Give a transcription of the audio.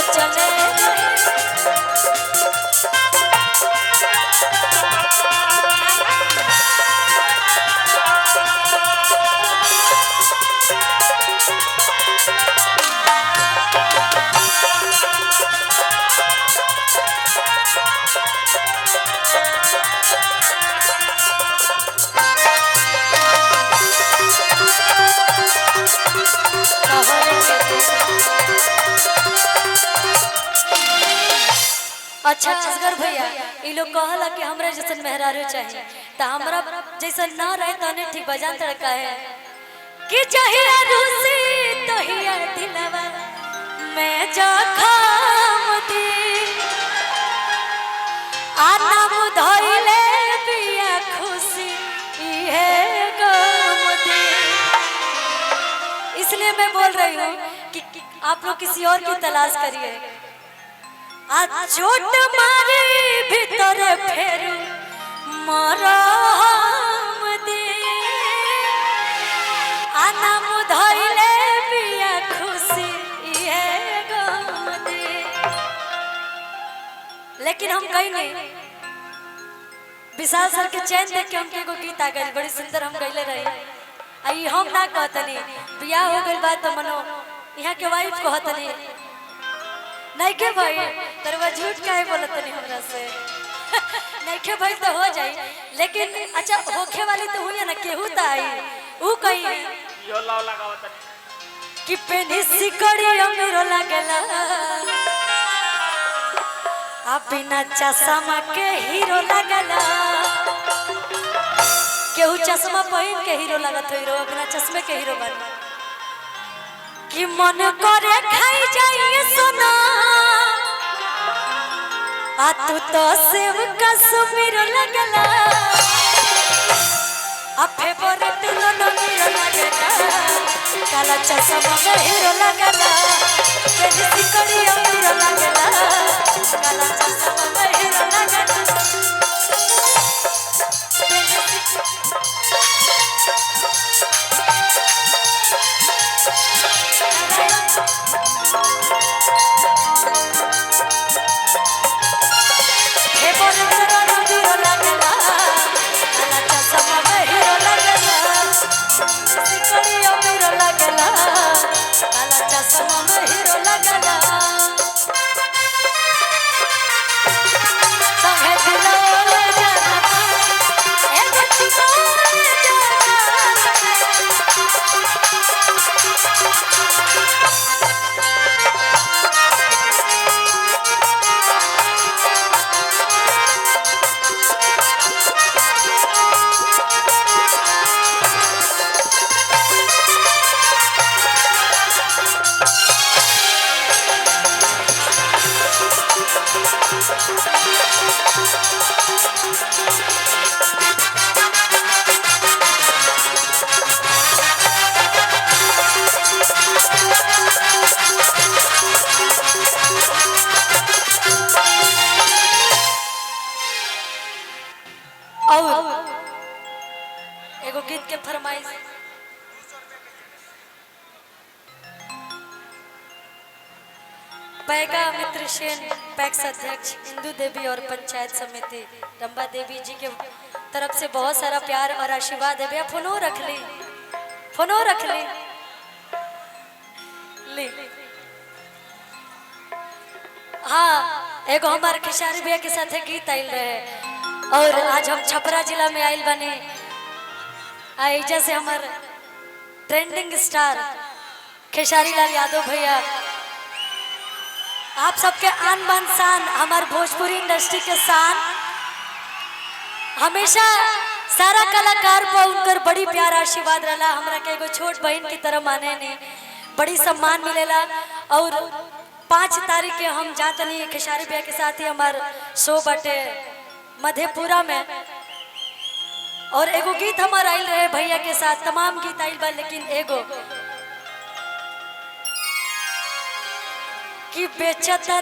सोचले अच्छा असगर भैया ये लोग कहला कि हमरा जैसन मेहरारू चाहिए तो हमरा जैसन ना रहे तो ने ठीक बजान तड़का है कि चाहिए रूसी तो ही दिलवा मैं जा खामती आना मुधइले बिया खुशी ये गमती। इसलिए मैं बोल रही हूँ कि आप लोग किसी और की तलाश करिए। आज चोट मारे भीतर फेर मरम दे आना मुधइले बिया खुशी ये गम दे। लेकिन हम कहीं नहीं विशाल सर के चैन देख के हमके एगो गीत आ गई बड़ी सुंदर हम गईले रही। आई हम ना कहतनी बियाह हो गई बात तो मनो यहाँ के वाइफ कहतनी नहीं के भाई तरवा झूठ काहे बोलत नहीं हमरा से नहीं के भाई तो हो जाई लेकिन अच्छा होखे वाली तो हुई ना केहू त आई ऊ कही यो लाव लगावत कि पेनी सिकड़ी अमीरो लागला आ बिना चश्मा के हीरो लागला। केहू चश्मा पहन के हीरो लागत हीरो बिना चश्मे के हीरो बन कि मन करे खाई जाइए सोना आ तू तो सेव कश्मीर लगला आ फेवरेट लोनो हीरो लगला काला चश्मा में हीरो लगला तेरी सिकड़ी हीरो लगला काला चश्मा में हीरो लगला। एगो गीत के फरमाइश पैगा मित्र सेन पैक्स अध्यक्ष इंदू देवी और पंचायत समिति रंबा देवी जी के तरफ से बहुत सारा प्यार और आशीर्वाद है। फोनो रख ली फोनो रख ली ली। हाँ एगो हमारे खेसारी भैया के साथ गीत आयल रहे और आज हम छपरा जिला में आयल बने आइजा से हमारे ट्रेंडिंग स्टार खेसारी लाल यादव भैया आप सबके आन बान शान हमारे भोजपुरी इंडस्ट्री के शान हमेशा सारा कलाकार पर उनकर बड़ी प्यार आशीर्वाद रहा। हमरा के एगो छोट बहन की तरह माने नहीं बड़ी सम्मान मिलेला और 5 तारीख के हम जातनी खेसारी भैया के साथ ही हमार शो बटे मधेपुरा में और एगो गीत हमार आयल रहे भैया के साथ तमाम गीत आयल बा लेकिन एगो कि बेचता